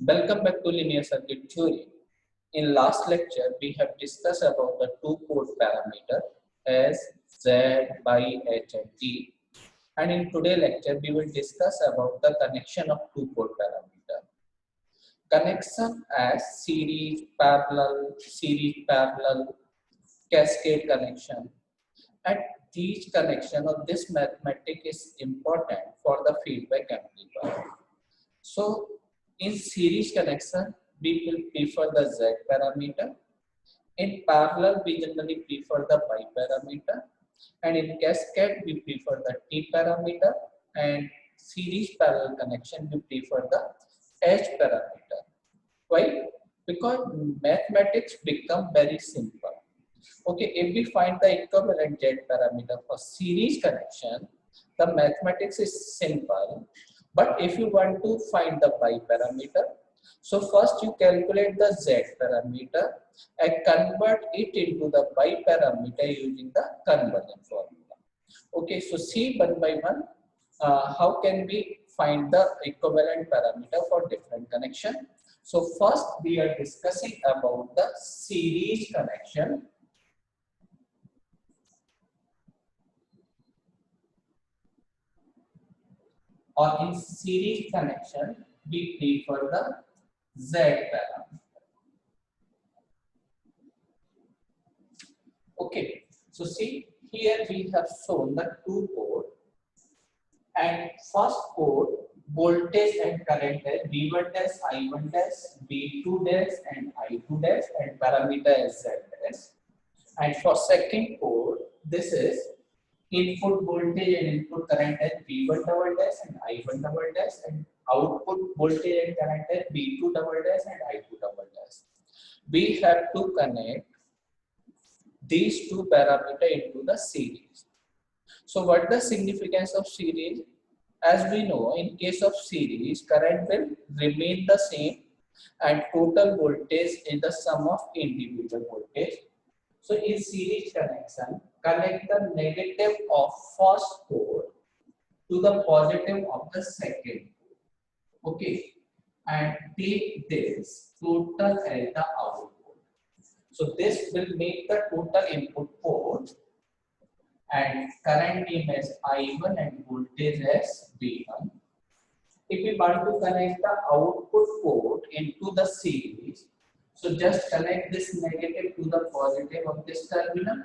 Welcome back to linear circuit theory. In last lecture, we have discussed about the two-port parameter as Z, Y, H and T. And in today's lecture, we will discuss about the connection of two-port parameter. Connection as series, parallel, cascade connection. And these connection of this mathematic is important for the feedback amplifier. So in series connection, we will prefer the Z parameter. In parallel, we generally prefer the Y parameter. And in cascade, we prefer the T parameter. And series parallel connection, we prefer the H parameter. Why? Because mathematics become very simple. Okay, if we find the equivalent Z parameter for series connection, the mathematics is simple. But if you want to find the Y parameter, so first you calculate the Z parameter and convert it into the Y parameter using the conversion formula. Okay, so see one by one, how can we find the equivalent parameter for different connection. So first we are discussing about the series connection. Or in series connection, we prefer the Z parameter. Okay, so see here we have shown the two port, and first port voltage and current as V1 dash, I1 dash, V2 dash and I2 dash, and parameter as Z dash. And for second port, this is input voltage and input current as V1 double dash and I1 double dash, and output voltage and current as V2 double dash and I2 double dash. We have to connect these two parameters into the series. So what the significance of series? As we know, in case of series, current will remain the same and total voltage is the sum of individual voltage. So in series connection, connect the negative of first port to the positive of the second port. Okay, and take this total as the output. So this will make the total input port, and current name as I1 and voltage as V1. If we want to connect the output port into the series, so just connect this negative to the positive of this terminal,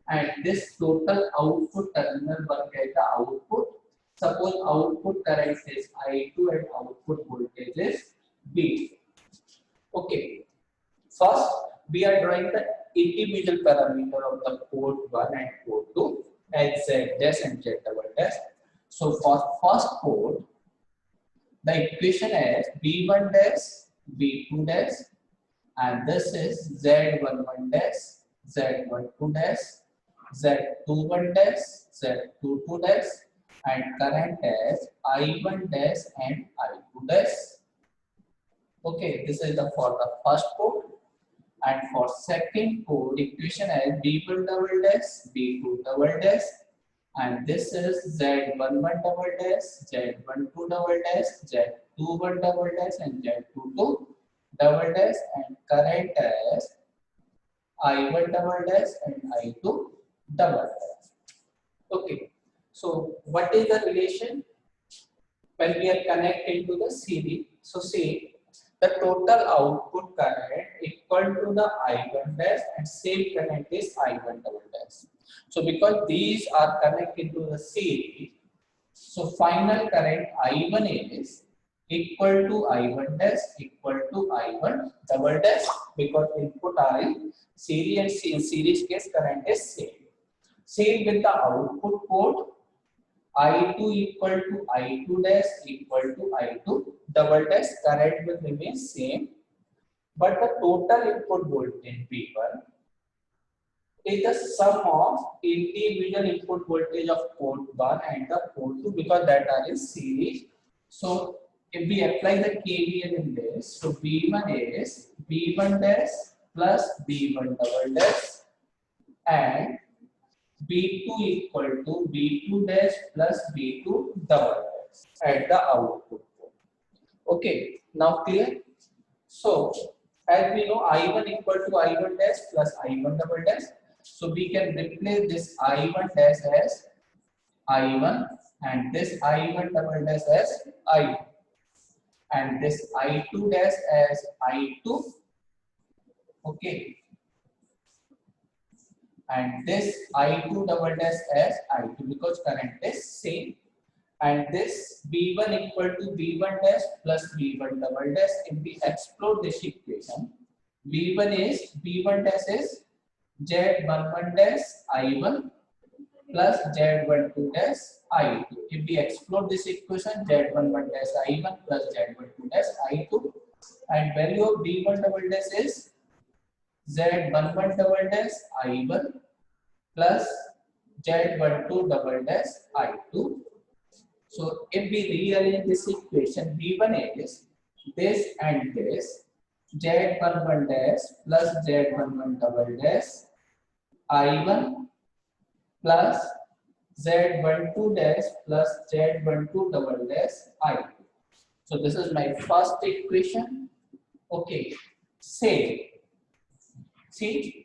and this total output terminal work as the output. Suppose output current is I2 and output voltage is V2. Okay. First, we are drawing the individual parameter of the port 1 and port 2 as Z dash and Z double dash. So for first port, the equation is V1 dash, V2 dash, and this is Z11 dash, Z12 dash, Z21 dash, Z22 dash, and current as I1 dash and I2 dash. Okay, this is the for the first port. And for second port, equation as V1 double dash, V2 double dash, and this is Z11 double dash, Z12 double dash, Z21 double dash, and Z22 double dash, and current as I1 double dash and I2 double dash. Okay, so what is the relation when we are connected to the series? So see, the total output current equal to the I1 dash and same current is I1 double dash. So because these are connected to the series, so final current I1 is equal to I1 dash equal to I1 double dash, because input are in series and in series case current is same. Same with the output port, I2 equal to I2 dash equal to I2 double dash, current will remain same, but the total input voltage V1 is the sum of individual input voltage of port 1 and the port 2, because that are in series. So if we apply the KVL in this, so V1 is V1 dash plus V1 double dash and V2 equal to V2 dash plus V2 double dash at the output port. Okay, now clear? So as we know, I1 equal to I1 dash plus I1 double dash. So we can replace this I1 dash as I1 and this I1 double dash as I2 and this I2 dash as I2. Okay, and this I2 double dash as I2 because current is same. And this V1 equal to V1 dash plus V1 double dash. If we explore this equation, V1 dash is Z11 dash I1 plus Z12 dash I2. If we explore this equation, Z11 dash I1 plus Z12 dash I2, and value of V1 double dash is Z11 double dash I1 plus Z12 double dash I2. So if we rearrange this equation, V1 is this and this, Z11 dash plus Z11 double dash I1 plus Z12 dash plus Z12 double dash I2. So this is my first equation. Okay, say, see,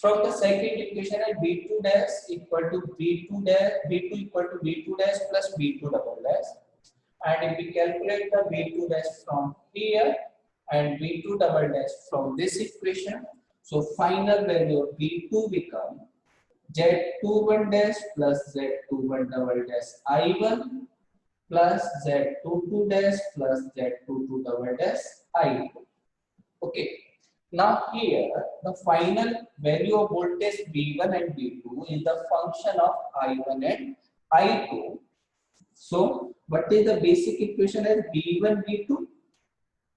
from the second equation, V2 dash equal to V2 dash, V2 equal to V2 dash plus V2 double dash. And if we calculate the V2 dash from here and V2 double dash from this equation, so final value of V2 become Z21 dash plus Z21 double dash I1 plus Z22 dash plus Z22 double dash I2. Okay. Now here the final value of voltage V1 and V2 is the function of I1 and I2. So what is the basic equation as V1 V2?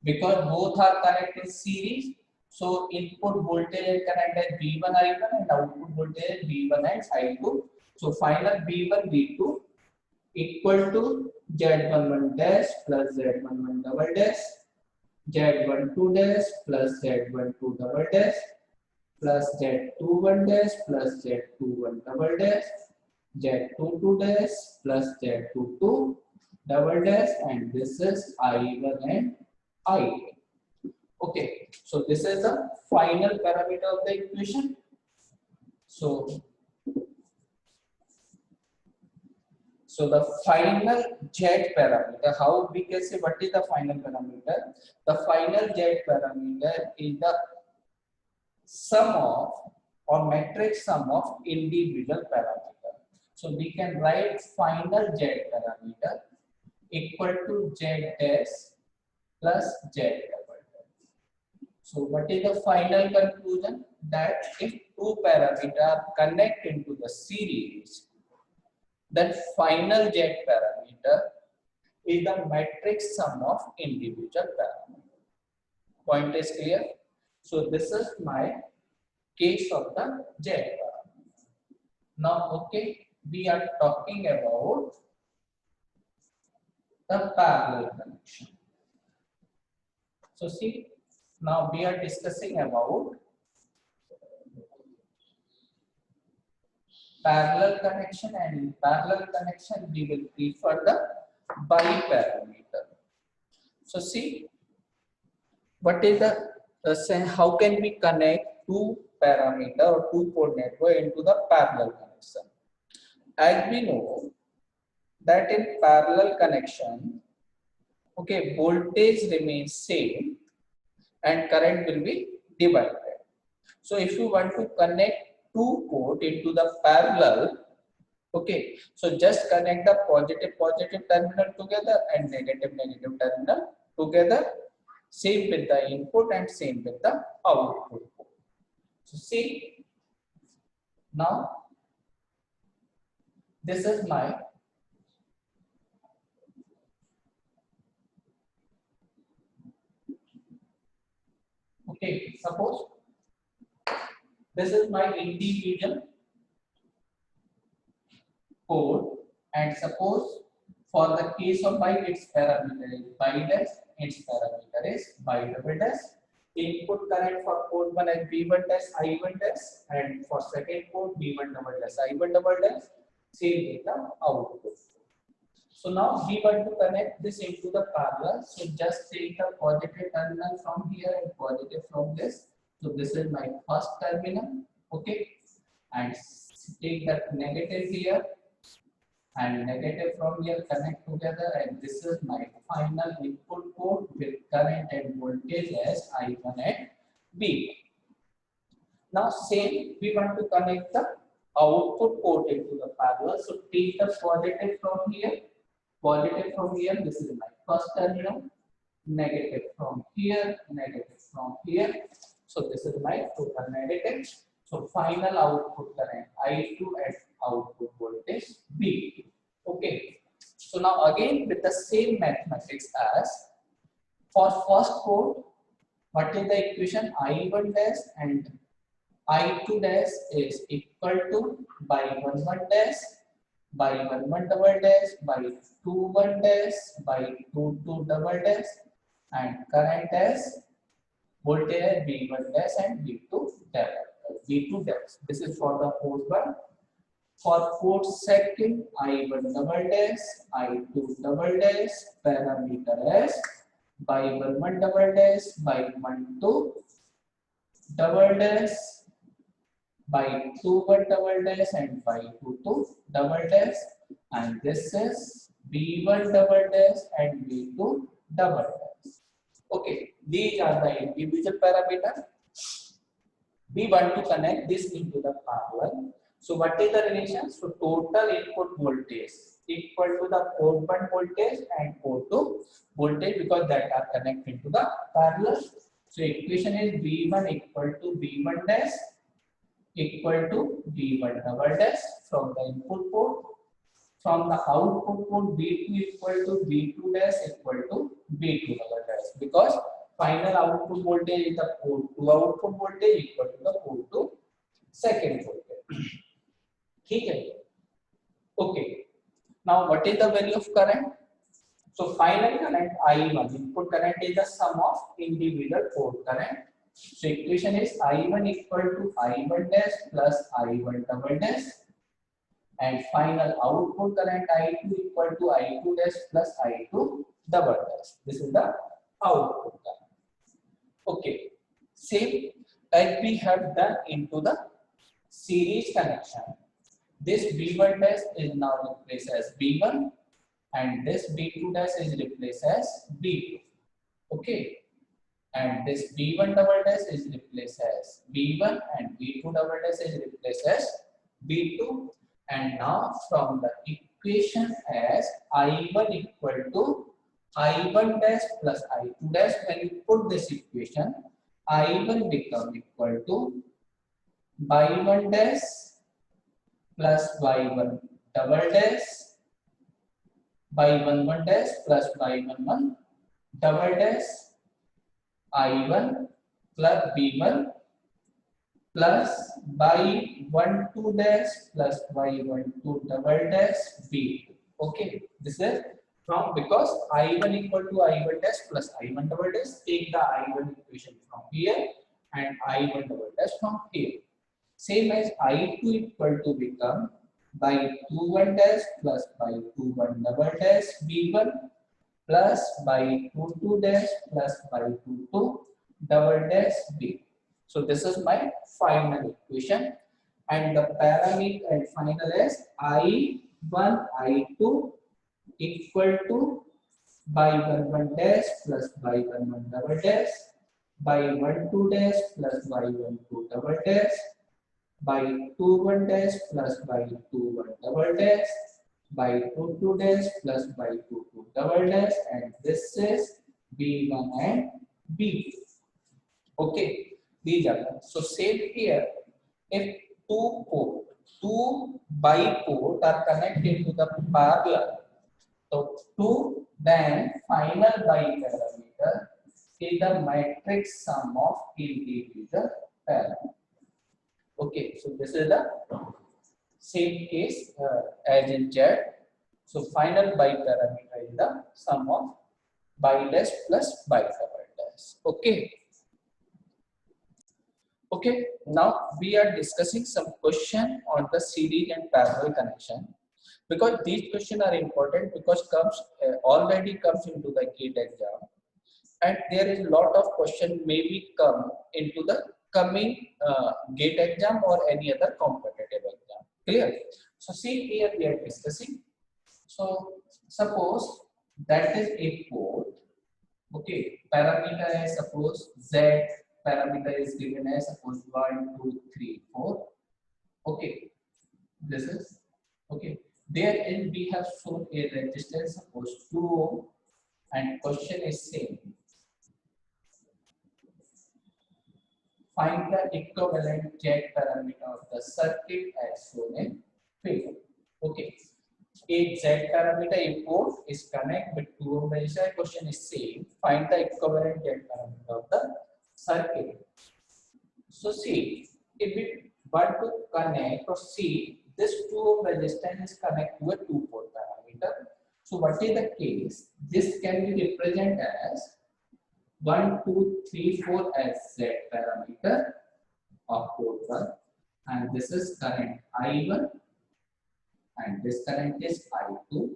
Because both are connected series, so input voltage is connected V1 I1 and output voltage V1 and I2. So final V1 V2 equal to Z11 dash plus Z11 double dash, Z12 dash plus Z12 double dash plus Z21 dash plus Z21 double dash, Z22 dash plus Z22 double dash, and this is I1 and I2. Okay, so this is the final parameter of the equation. So the final Z parameter, how we can say what is the final parameter? The final Z parameter is the sum of or matrix sum of individual parameter. So we can write final Z parameter equal to Z dash plus Z double dash. So what is the final conclusion? That if two parameters connect into the series, then final Z parameter is the matrix sum of individual parameters. Point is clear? So this is my case of the Z parameter. Now, okay, we are talking about the parallel connection. So see, now we are discussing about parallel connection, and in parallel connection we will prefer the biparameter. So see, what is the how can we connect two parameter or two port network into the parallel connection? As we know that in parallel connection, okay, voltage remains same and current will be divided. So if you want to connect two port into the parallel, okay, so just connect the positive terminal together and negative terminal together, same with the input and same with the output. So see, now this is my okay, suppose this is my individual port, and suppose for the case of bi, its parameter is bi dash, its parameter is bi double dash. Input current for port 1 is V1 dash I1 dash, and for second port V1 double dash I1 double dash. Same with the output. So now we want to connect this into the parallel. So just take the positive terminal from here and positive from this. So this is my first terminal, okay, and take that negative here and negative from here, connect together, and this is my final input port with current and voltage as I1 and V. Now same, we want to connect the output port into the parallel. So take the positive from here, this is my first terminal, negative from here, negative from here. So this is my total negative. So final output current I2 at output voltage V. Okay. So now again with the same mathematics as for first port, what is the equation? I1 dash and I2 dash is equal to by 1 dash by 1 double dash by 2 dash by 2 double dash and current as voltage V1 dash and V2 dash. This is for the port 1. For port second, I1 double dash, I2 double dash, parameter as by 1 double dash by 2 double dash by 2 double dash and by 2 double dash, and this is V1 double dash and V2 double dash. Okay, these are the individual parameters. We want to connect this into the parallel. So what is the relation? So total input voltage equal to the port 1 voltage and port 2 voltage, because that are connected to the parallel. So equation is V1 equal to V1 dash equal to V1 double dash from the input port. From the output port, V2 equal to V2 dash equal to V2 double dash, because final output voltage is the port 2 output voltage equal to the port 2 second voltage. Okay. Okay. Now what is the value of current? So final current I1, input current is the sum of individual port current. So equation is I1 equal to I1 dash plus I1 double dash, and final output current I2 equal to I2 dash plus I2 double dash. This is the output current. Okay, same like we have done into the series connection. This V1 dash is now replaced as V1 and this V2 dash is replaced as V2. Okay, and this V1 double dash is replaced as V1 and V2 double dash is replaced as V2. And now from the equation as I1 equal to I1 dash plus I2 dash, when you put this equation, I1 become equal to Y1 dash plus Y1 double dash by 1 dash plus by 1 double dash I1 plus B1 plus by 1 2 dash plus by 1 2 double dash B2. Okay, this is from, because I1 equal to I1 dash plus I1 double dash, take the I1 equation from here and I1 double dash from here. Same as I2 equal to become by 2 1 dash plus by 2 1 double dash B1 plus by 2 2 dash plus by 2 2 double dash B. So this is my final equation, and the parameter and final is I1 I2 equal to by 1 dash plus by 1 double dash by 1 2 dash plus by 1 2 double dash by 2 1 dash plus by 2 1 double dash by 2 2 dash plus by 2 2 double dash, and this is B1 and B2. Okay, these are them. So same here, if two biport are connected to the parallel, so 2 then final biparameter is the matrix sum of individual parameters. Okay, so this is the same case as in Z. So final biparameter is the sum of bi dash plus bi double dash. Okay. Okay, now we are discussing some question on the series and parallel connection. because these questions are important because comes already comes into the GATE exam, and there is a lot of question maybe come into the coming GATE exam or any other competitive exam. Clear? So see here we are discussing. So suppose that is a port. Okay, parameter is suppose Z parameter is given as suppose 1, 2, 3, 4. Okay, this is okay. Therein we have shown a resistance suppose 2 ohm, and question is same. Find the equivalent Z parameter of the circuit as shown in figure. Okay. A Z parameter import is connect with 2 ohm resistor. Question is same. Find the equivalent Z parameter of the circuit. So see, if we want to connect or see this 2 ohm resistance is connect to a 2-port parameter. So what is the case? This can be represented as 1, 2, 3, 4 as Z parameter of port 1, and this is current I1 and this current is I2,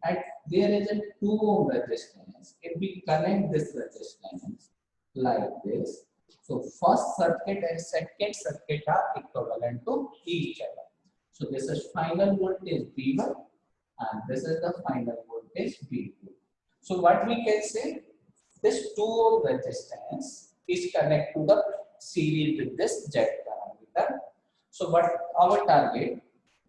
and there is a 2 ohm resistance. If we connect this resistance like this, so first circuit and second circuit are equivalent to each other. So this is final voltage V1 and this is the final voltage V2. So what we can say, this 2 ohm resistance is connected to the series with this Z parameter. So what our target,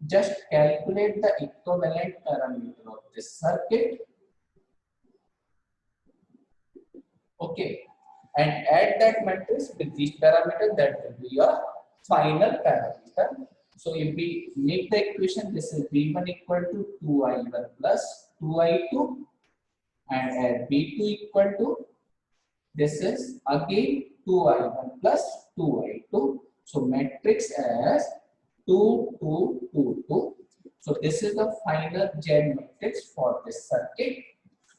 just calculate the equivalent parameter of this circuit. Okay, and add that matrix with these parameters, that will be your final parameter. So if we make the equation, this is V1 equal to 2I1 plus 2I2, and add V2 equal to, this is again 2I1 plus 2I2. So matrix as 2, 2, 2, 2. So this is the final Z matrix for this circuit.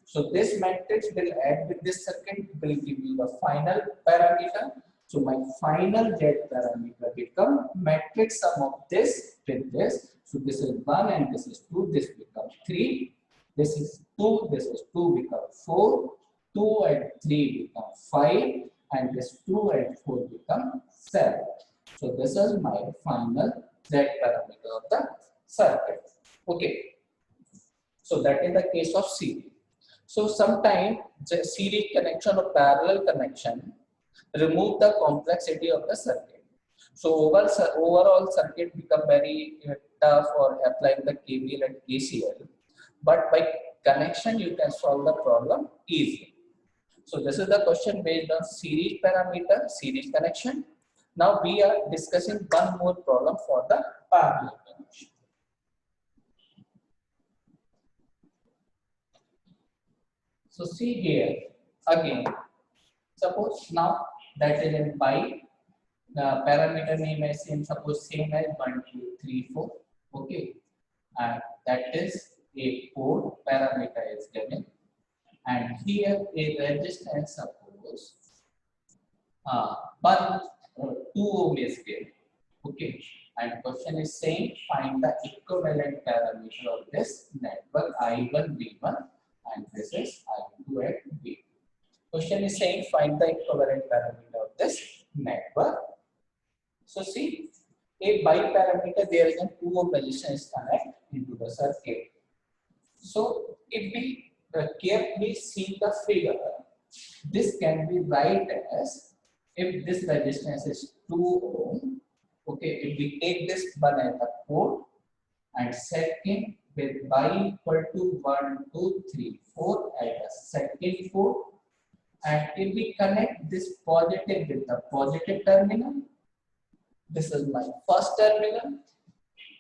So this matrix will add with this circuit will give you the final parameter. So my final Z parameter become matrix sum of this with this. So this is 1 and this is 2. This becomes 3. This is 2. This is 2 becomes 4. 2 and 3 become 5. And this 2 and 4 become 7. So this is my final Z parameter of the circuit. Okay. So that is the case of series. So sometimes the series connection or parallel connection remove the complexity of the circuit. So overall circuit become very tough for applying the KVL and KCL. But by connection you can solve the problem easily. So this is the question based on series parameter, series connection. Now we are discussing one more problem for the parallel connection. So see here again, suppose now that is in pi, the parameter name is same, suppose same as 1, 2, 3, 4. Okay, and that is a port parameter is given, and here a resistance suppose 2 ohm is given. Okay, and question is saying find the equivalent parameter of this network I1 V1, and this is I2 at V2. Question is saying find the equivalent parameter of this network. So see, a biparameter there is a 2 ohm resistance connect into the circuit. So if we carefully see the figure, this can be write as, if this resistance is 2 ohm, okay, if we take this one as the port and second with bi equal to 1, 2, 3, 4 at the second port, and if we connect this positive with the positive terminal, this is my first terminal,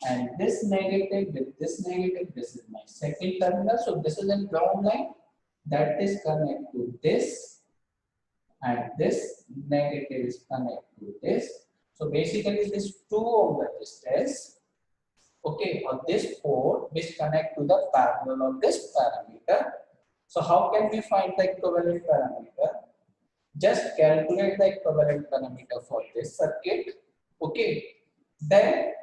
and this negative with this negative, this is my second terminal. So this is a ground line that is connected to this, and this negative is connected to this. So basically this 2 ohm resistance, okay, on this port which connect to the parallel of this parameter. So how can we find the equivalent parameter? Just calculate the equivalent parameter for this circuit. Okay, then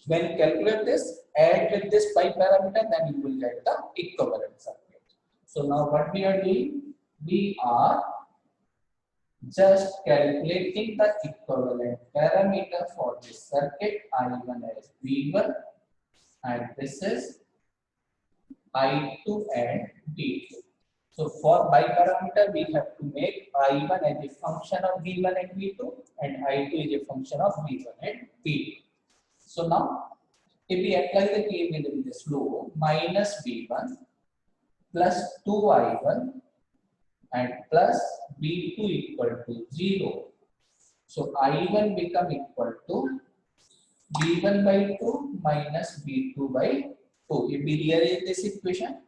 When you calculate this, add with this pi parameter, then you will get the equivalent circuit. So now what we are doing, we are just calculating the equivalent parameter for this circuit. I1 as V1 and this is I2 and V2. So for pi parameter, we have to make I1 as a function of V1 and V2 and I2 is a function of V1 and V2. So now, if we apply the KVL in this law, minus V1 plus 2I1 and plus V2 equal to 0. So I1 become equal to V1 by 2 minus V2 by 2. If we rearrange this equation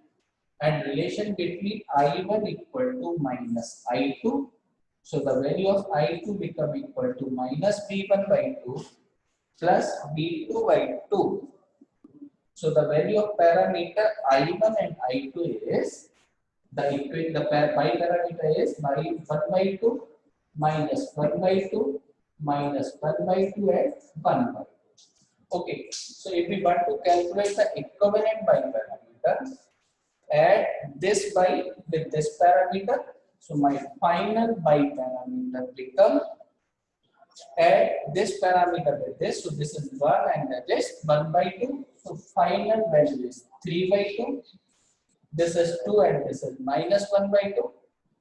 and relation between I1 equal to minus I2, so the value of I2 become equal to minus V1 by 2 plus V2 by 2. So the value of parameter I1 and I2 is the pi parameter is 1 by 2 minus 1 by 2 minus 1 by 2 and 1 by 2. Okay, so if we want to calculate the equivalent pi parameter, add this by with this parameter. So my final pi parameter become, add this parameter with this. So this is 1 and that is 1 by 2. So final value is 3 by 2. This is 2 and this is minus 1 by 2.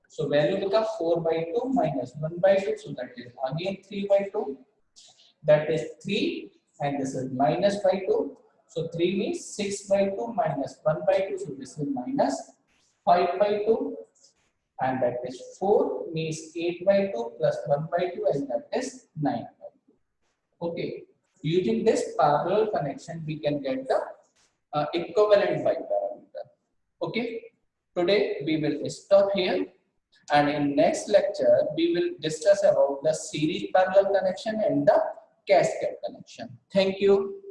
So value becomes 4 by 2 minus 1 by 2. So that is again 3 by 2. That is 3 and this is minus by 2. So 3 means 6 by 2 minus 1 by 2. So this is minus 5 by 2. And that is 4 means 8 by 2 plus 1 by 2 and that is 9 by 2. Okay. Using this parallel connection, we can get the equivalent pi parameter. Okay. Today we will stop here. And in next lecture, we will discuss about the series parallel connection and the cascade connection. Thank you.